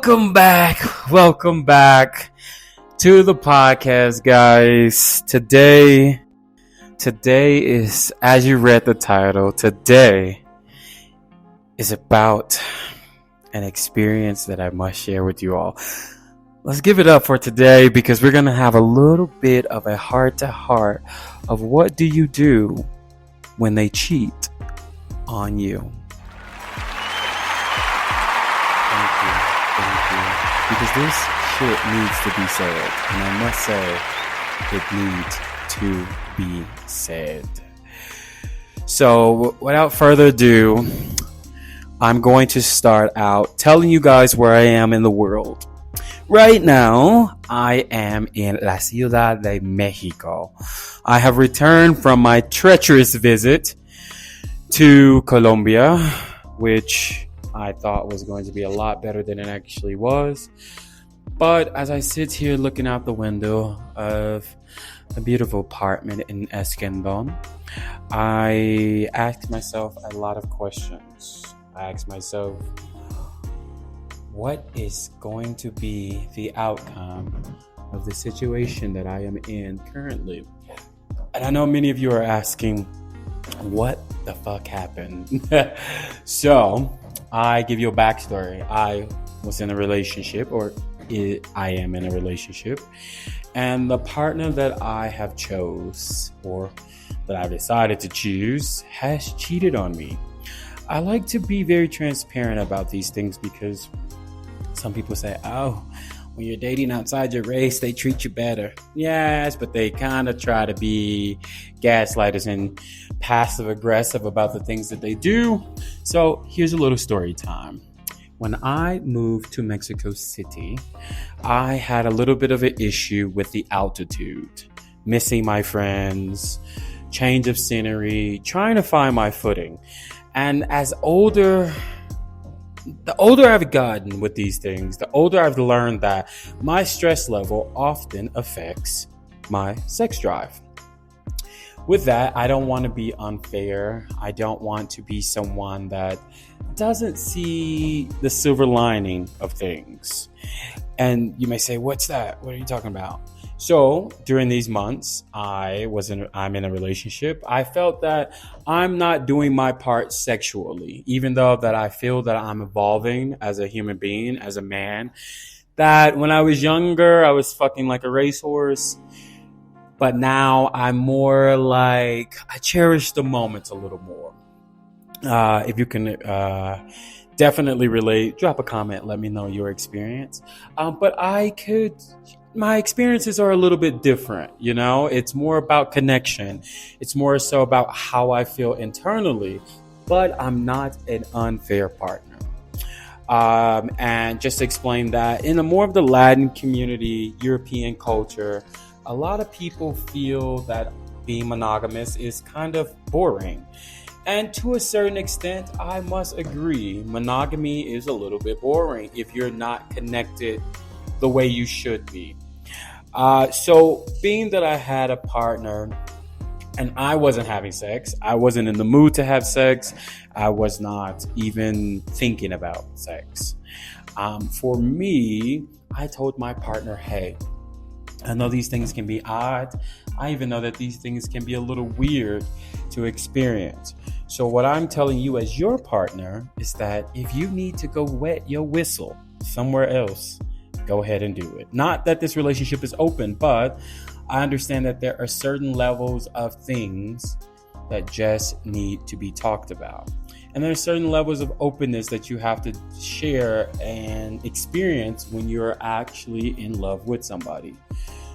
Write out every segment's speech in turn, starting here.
Welcome back. Welcome back to the podcast, guys. Today is, as you read the title, today is about an experience that I must share with you all. Let's give it up for today because we're going to have a little bit of a heart-to-heart of what do you do when they cheat on you. Because this shit needs to be said. And I must say, it needs to be said. So, without further ado, I'm going to start out telling you guys where I am in the world. Right now, I am in La Ciudad de Mexico. I have returned from my treacherous visit to Colombia, which I thought was going to be a lot better than it actually was. But as I sit here looking out the window of a beautiful apartment in Escandon, I ask myself a lot of questions. I ask myself, what is going to be the outcome of the situation that I am in currently? And I know many of you are asking, what the fuck happened? So, I give you a backstory. I was in a relationship, I am in a relationship, and the partner that I have chose, or that I've decided to choose, has cheated on me. I like to be very transparent about these things because some people say, oh, when you're dating outside your race, they treat you better. Yes, but they kind of try to be gaslighters and passive aggressive about the things that they do. So here's a little story time. When I moved to Mexico City, I had a little bit of an issue with the altitude, missing my friends, change of scenery, trying to find my footing. And the older I've gotten with these things, the older I've learned that my stress level often affects my sex drive. With that, I don't want to be unfair. I don't want to be someone that doesn't see the silver lining of things. And you may say, what's that? What are you talking about? So during these months, I'm in a relationship. I felt that I'm not doing my part sexually, even though that I feel that I'm evolving as a human being, as a man. That when I was younger, I was fucking like a racehorse. But now I'm more like, I cherish the moments a little more. If you can definitely relate, drop a comment, let me know your experience. But my experiences are a little bit different, you know? It's more about connection. It's more so about how I feel internally, but I'm not an unfair partner. And just to explain that, in more of the Latin community, European culture, a lot of people feel that being monogamous is kind of boring. And to a certain extent, I must agree, monogamy is a little bit boring if you're not connected the way you should be. So being that I had a partner and I wasn't having sex, I wasn't in the mood to have sex, I was not even thinking about sex. For me, I told my partner, hey, I know these things can be odd. I even know that these things can be a little weird to experience. So what I'm telling you as your partner is that if you need to go wet your whistle somewhere else, go ahead and do it. Not that this relationship is open, but I understand that there are certain levels of things that just need to be talked about. And there are certain levels of openness that you have to share and experience when you're actually in love with somebody.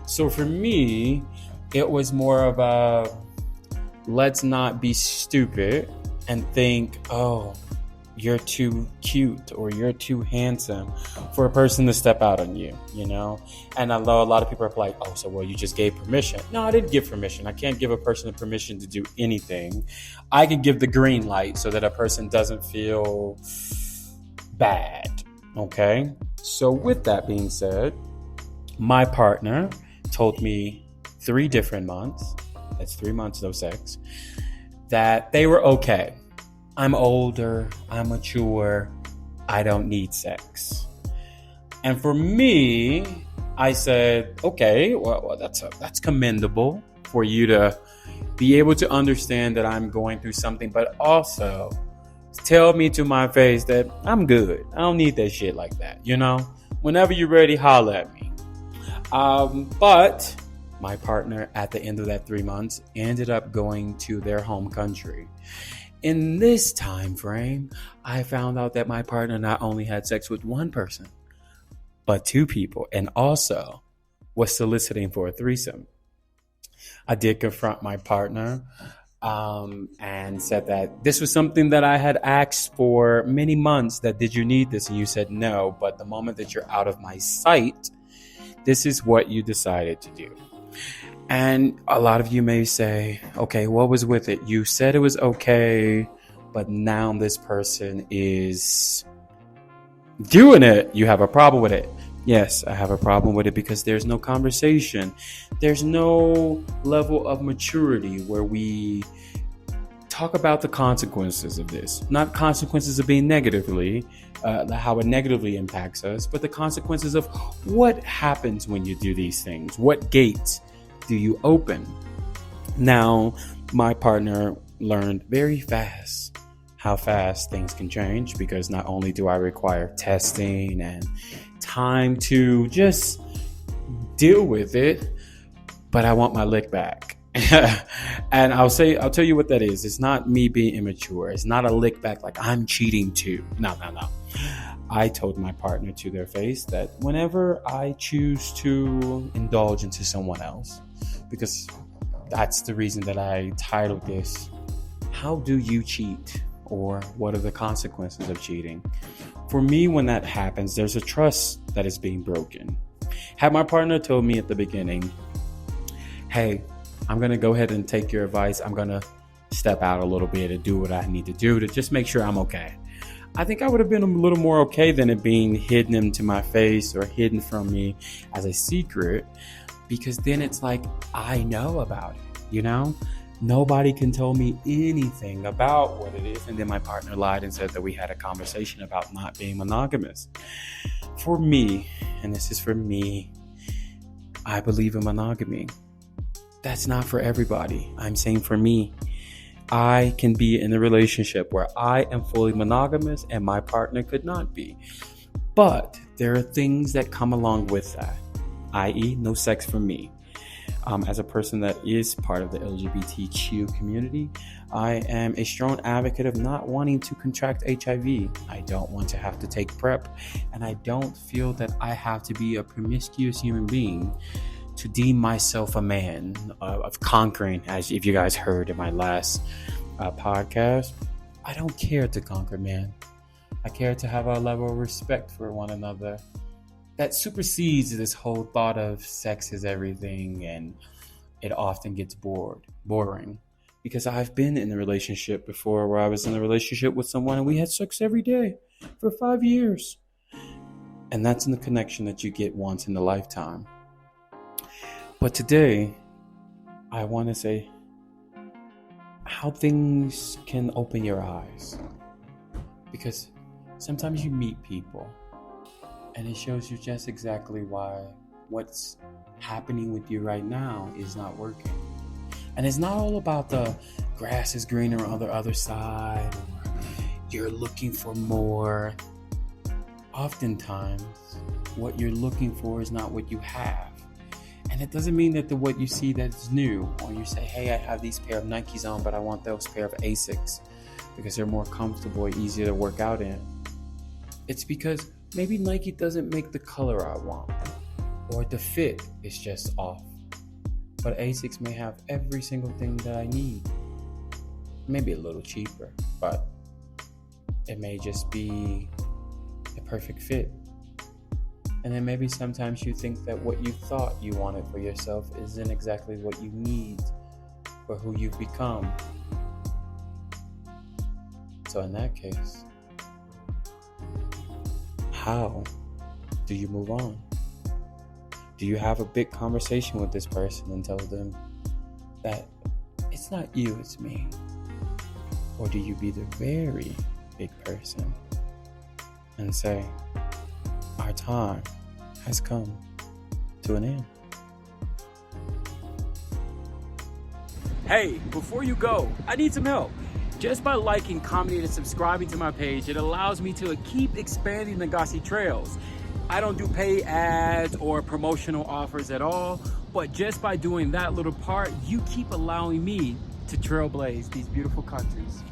So for me, it was more of a, let's not be stupid and think, oh, you're too cute or you're too handsome for a person to step out on you, you know? And I know a lot of people are like, oh, so well, you just gave permission. No, I didn't give permission. I can't give a person the permission to do anything. I can give the green light so that a person doesn't feel bad, okay? So with that being said, my partner told me 3 different months, that's 3 months no sex, that they were okay. I'm older, I'm mature, I don't need sex. And for me, I said, okay, well that's commendable for you to be able to understand that I'm going through something, but also tell me to my face that I'm good. I don't need that shit like that, you know? Whenever you're ready, holler at me. But my partner at the end of that 3 months ended up going to their home country. In this time frame, I found out that my partner not only had sex with one person, but two people, and also was soliciting for a threesome. I did confront my partner and said that this was something that I had asked for many months, that did you need this? And you said no, but the moment that you're out of my sight, this is what you decided to do. And a lot of you may say, okay, what was with it? You said it was okay, but now this person is doing it. You have a problem with it. Yes, I have a problem with it because there's no conversation. There's no level of maturity where we talk about the consequences of this. Not consequences of being negatively, how it negatively impacts us, but the consequences of what happens when you do these things. What gates do you open? Now, my partner learned very fast how fast things can change, because not only do I require testing and time to just deal with it, but I want my lick back. And I'll tell you what that is. It's not me being immature. It's not a lick back like I'm cheating too. No. I told my partner to their face that whenever I choose to indulge into someone else, because that's the reason that I titled this, How Do You Cheat? Or what are the consequences of cheating? For me, when that happens, there's a trust that is being broken. Had my partner told me at the beginning, hey, I'm going to go ahead and take your advice. I'm going to step out a little bit and do what I need to do to just make sure I'm okay, I think I would have been a little more okay than it being hidden into my face or hidden from me as a secret, because then it's like, I know about it, you know? Nobody can tell me anything about what it is. And then my partner lied and said that we had a conversation about not being monogamous. For me, and this is for me, I believe in monogamy. That's not for everybody. I'm saying for me, I can be in a relationship where I am fully monogamous and my partner could not be. But there are things that come along with that, i.e., no sex for me. As a person that is part of the LGBTQ community, I am a strong advocate of not wanting to contract HIV. I don't want to have to take PrEP, and I don't feel that I have to be a promiscuous human being to deem myself a man of conquering, as if you guys heard in my last podcast. I don't care to conquer, man. I care to have a level of respect for one another that supersedes this whole thought of sex is everything, and it often gets boring. Because I've been in a relationship before where I was in a relationship with someone and we had sex every day for 5 years. And that's in the connection that you get once in a lifetime. But today, I want to say how things can open your eyes. Because sometimes you meet people and it shows you just exactly why what's happening with you right now is not working. And it's not all about the grass is greener on the other side, or you're looking for more. Oftentimes, what you're looking for is not what you have. And it doesn't mean that what you see that's new, or you say, hey, I have these pair of Nikes on, but I want those pair of Asics because they're more comfortable, easier to work out in. It's because maybe Nike doesn't make the color I want, or the fit is just off. But Asics may have every single thing that I need. Maybe a little cheaper, but it may just be a perfect fit. And then maybe sometimes you think that what you thought you wanted for yourself isn't exactly what you need for who you've become. So in that case, how do you move on? Do you have a big conversation with this person and tell them that it's not you, it's me? Or do you be the very big person and say, our our time has come to an end. Hey, before you go, I need some help. Just by liking, commenting, and subscribing to my page, it allows me to keep expanding the Gossy Trails. I don't do paid ads or promotional offers at all, but just by doing that little part, you keep allowing me to trailblaze these beautiful countries.